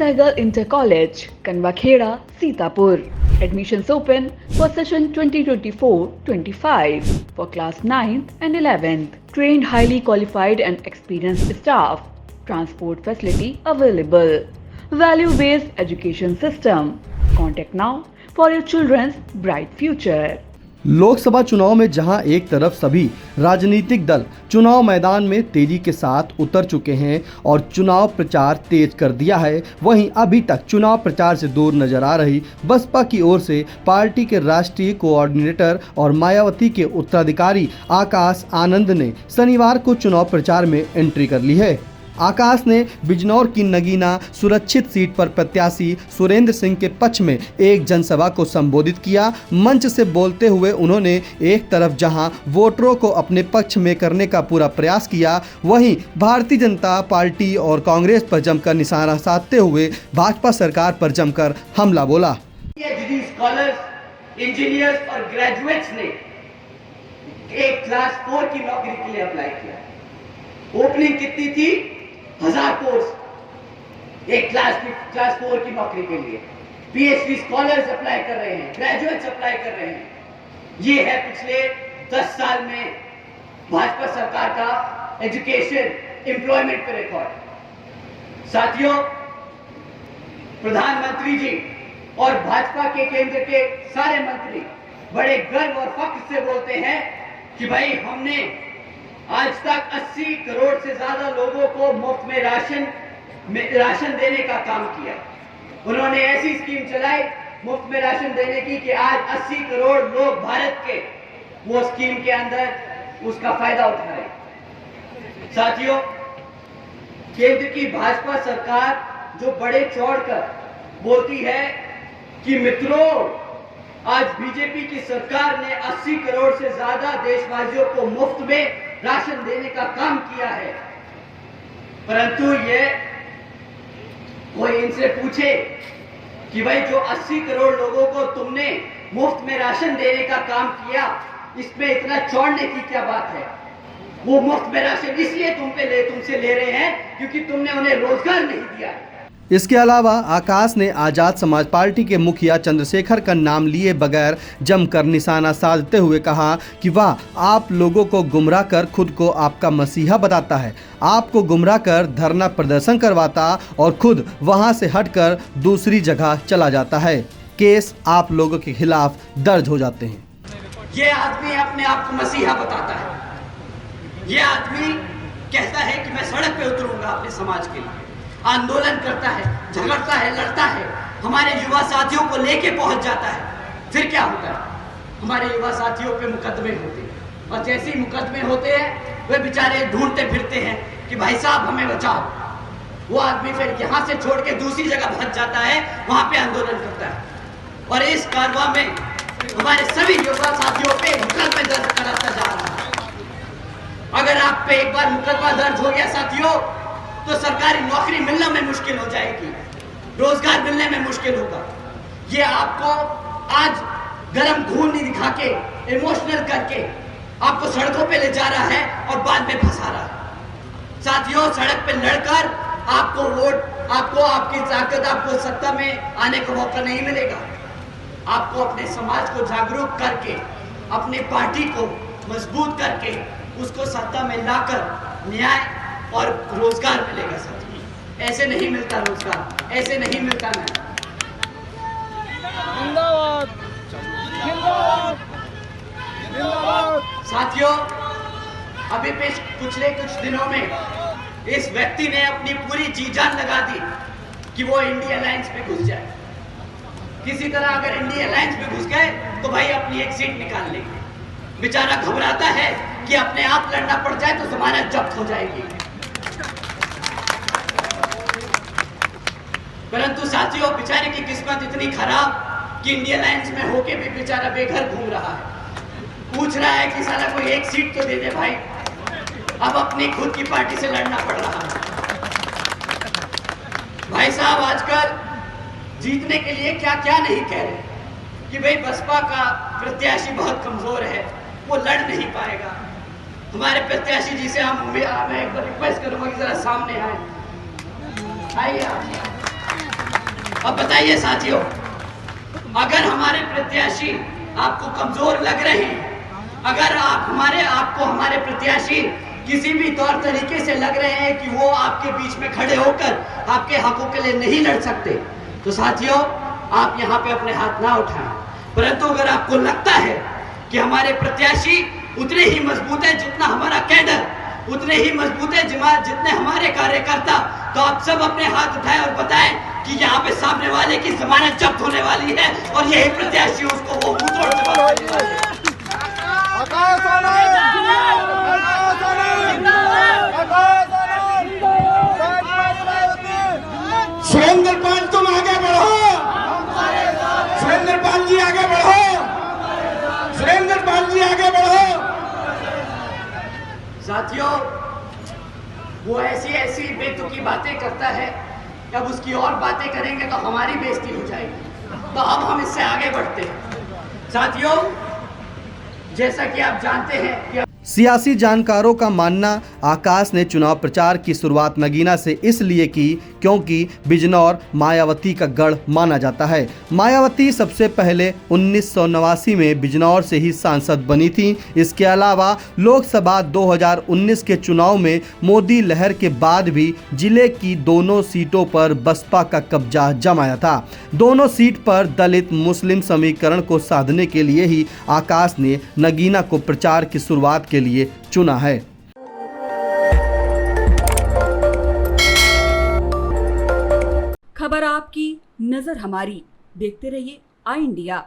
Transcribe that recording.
Sehgal Inter College, Kanwakheda, Sitapur. Admissions open for session 2024-25 for class 9th and 11th. Trained, highly qualified and experienced staff. Transport facility available. Value-based education system. Contact now for your children's bright future. Lok Sabha चुनाव में जहां एक तरफ सभी राजनीतिक दल चुनाव मैदान में तेजी के साथ उतर चुके हैं और चुनाव प्रचार तेज कर दिया है, वहीं अभी तक चुनाव प्रचार से दूर नजर आ रही बसपा की ओर से पार्टी के राष्ट्रीय कोऑर्डिनेटर और मायावती के उत्तराधिकारी आकाश आनंद ने शनिवार को चुनाव प्रचार में एंट्री कर ली है। आकाश ने बिजनौर की नगीना सुरक्षित सीट पर प्रत्याशी सुरेंद्र सिंह के पक्ष में एक जनसभा को संबोधित किया। मंच से बोलते हुए उन्होंने एक तरफ जहां वोटरों को अपने पक्ष में करने का पूरा प्रयास किया, वहीं भारतीय जनता पार्टी और कांग्रेस पर जमकर निशाना साधते हुए भाजपा सरकार पर जमकर हमला बोला। स्कॉलर्स, इंजीनियर्स और ग्रेजुएट्स ने एक क्लास 4 की नौकरी के लिए अप्लाई किया। ओपनिंग कितनी थी? 1000 पोस्ट एक क्लास 4 की नौकरी के लिए। पीएचडी स्कॉलर्स अप्लाई कर रहे हैं, ग्रेजुएट्स अप्लाई कर रहे हैं। ये है पिछले 10 साल में भाजपा सरकार का एजुकेशन एम्प्लॉयमेंट पे रिकॉर्ड। साथियों, प्रधानमंत्री जी और भाजपा के केंद्र के सारे मंत्री बड़े गर्व और फख्र से बोलते हैं कि भाई हमने आज तक 80 करोड़ से ज्यादा लोगों को मुफ्त में राशन देने का काम किया। उन्होंने ऐसी स्कीम चलाई मुफ्त में राशन देने की कि आज 80 करोड़ लोग भारत के वो स्कीम के अंदर उसका फायदा उठा रहे। साथियों, केंद्र की भाजपा सरकार जो बड़े चौड़ कर बोलती है कि मित्रों, आज बीजेपी की सरकार ने 80 करोड़ से ज्यादा देशवासियों को मुफ्त में राशन देने का काम किया है, परंतु ये कोई इनसे पूछे कि भाई जो 80 करोड़ लोगों को तुमने मुफ्त में राशन देने का काम किया, इसमें इतना चौड़ने की क्या बात है? वो मुफ्त में राशन इसलिए तुमसे ले रहे हैं क्योंकि तुमने उन्हें रोजगार नहीं दिया है। इसके अलावा आकाश ने आज़ाद समाज पार्टी के मुखिया चंद्रशेखर का नाम लिए बगैर जमकर निशाना साधते हुए कहा कि वह आप लोगों को गुमराह कर खुद को आपका मसीहा बताता है, आपको गुमराह कर धरना प्रदर्शन करवाता और खुद वहां से हटकर दूसरी जगह चला जाता है। केस आप लोगों के खिलाफ दर्ज हो जाते हैं। ये आदमी अपने आप को मसीहा बताता है। ये आदमी कहता है कि मैं सड़क पे उतरूंगा अपने समाज के लिए, आंदोलन करता है, झगड़ता है, लड़ता है, हमारे युवा साथियों को लेके पहुंच जाता है। फिर क्या होता है? हमारे युवा साथियों पे मुकदमे होते हैं और जैसे ही मुकदमे होते हैं वे बेचारे ढूंढते फिरते हैं कि भाई साहब हमें बचाओ। वो आदमी फिर यहाँ से छोड़ के दूसरी जगह भाग जाता है, वहां पे आंदोलन करता है और इस कारवां में हमारे सभी युवा साथियों पे मुकदमे दर्ज कराता जा रहा है। अगर आप पे एक बार मुकदमा दर्ज हो गया साथियों, तो सरकारी नौकरी मिलना में मुश्किल हो जाएगी, रोजगार मिलने में मुश्किल होगा। ये आपको आज गरम खून नहीं दिखा के, इमोशनल करके आपको सड़कों पे ले जा रहा है और बाद में फंसा रहा है। साथियों, सड़क पे लड़कर आपको वोट, आपको आपकी ताकत, आपको सत्ता में आने का मौका नहीं मिलेगा। आपको अपने समाज को जागरूक करके, अपने पार्टी को मजबूत करके उसको सत्ता में लाकर न्याय और रोजगार मिलेगा। साथियों, ऐसे नहीं मिलता रोजगार, ऐसे नहीं मिलता न्याय। साथियों, अभी पिछले कुछ दिनों में इस व्यक्ति ने अपनी पूरी जी जान लगा दी कि वो इंडिया अलायंस में घुस जाए। किसी तरह अगर इंडिया अलायंस में घुस गए तो भाई अपनी एक सीट निकाल लेंगे। बेचारा घबराता है कि अपने आप लड़ना पड़ जाए तो जमानत जब्त हो जाएगी। परंतु साथियों, बेचारे की किस्मत इतनी खराब कि इंडिया अलायंस में होके भी बेचारा बेघर घूम रहा है। पूछ रहा है कि साला कोई एक सीट तो दे दे भाई। अब अपनी खुद की पार्टी से लड़ना पड़ रहा है। भाई साहब, आजकल जीतने के लिए क्या क्या नहीं कह रहे कि भाई बसपा का प्रत्याशी बहुत कमजोर है, वो लड़ नहीं पाएगा। हमारे प्रत्याशी जी से मैं एक बार रिक्वेस्ट करूंगा कि जरा सामने आए। आइए आप। अब बताइए साथियों, अगर हमारे प्रत्याशी आपको कमजोर लग रहे हैं, अगर आपको हमारे प्रत्याशी किसी भी तौर तरीके से लग रहे हैं कि वो आपके बीच में खड़े होकर आपके हकों के लिए नहीं लड़ सकते, तो साथियों आप यहाँ पे अपने हाथ ना उठाएं। परंतु अगर आपको लगता है कि हमारे प्रत्याशी उतने ही मजबूत है जितना हमारा कैडर, उतने ही मजबूत है जितने हमारे कार्यकर्ता, तो आप सब अपने हाथ उठाएं और बताएं कि यहाँ पे सामने वाले की जमानत जब्त होने वाली है और यही प्रत्याशी उसको वो मुंहतोड़ जवाब देने वाले हैं। सुरेंद्र पाल तुम आगे बढ़ो, सुरेंद्र पाल जी आगे बढ़ो, सुरेंद्र पाल जी आगे बढ़ो। साथियों वो ऐसी बेतुकी बातें करता है, जब उसकी और बातें करेंगे तो हमारी बेइज्जती हो जाएगी। तो अब हम इससे आगे बढ़ते हैं। साथियों जैसा कि आप जानते हैं कि सियासी जानकारों का मानना आकाश ने चुनाव प्रचार की शुरुआत नगीना से इसलिए की क्योंकि बिजनौर मायावती का गढ़ माना जाता है। मायावती सबसे पहले 1989 में बिजनौर से ही सांसद बनी थी। इसके अलावा लोकसभा 2019 के चुनाव में मोदी लहर के बाद भी जिले की दोनों सीटों पर बसपा का कब्जा जमाया था। दोनों सीट पर दलित मुस्लिम समीकरण को साधने के लिए ही आकाश ने नगीना को प्रचार की शुरुआत के लिए चुना है। खबर आपकी, नजर हमारी। देखते रहिए आई इंडिया।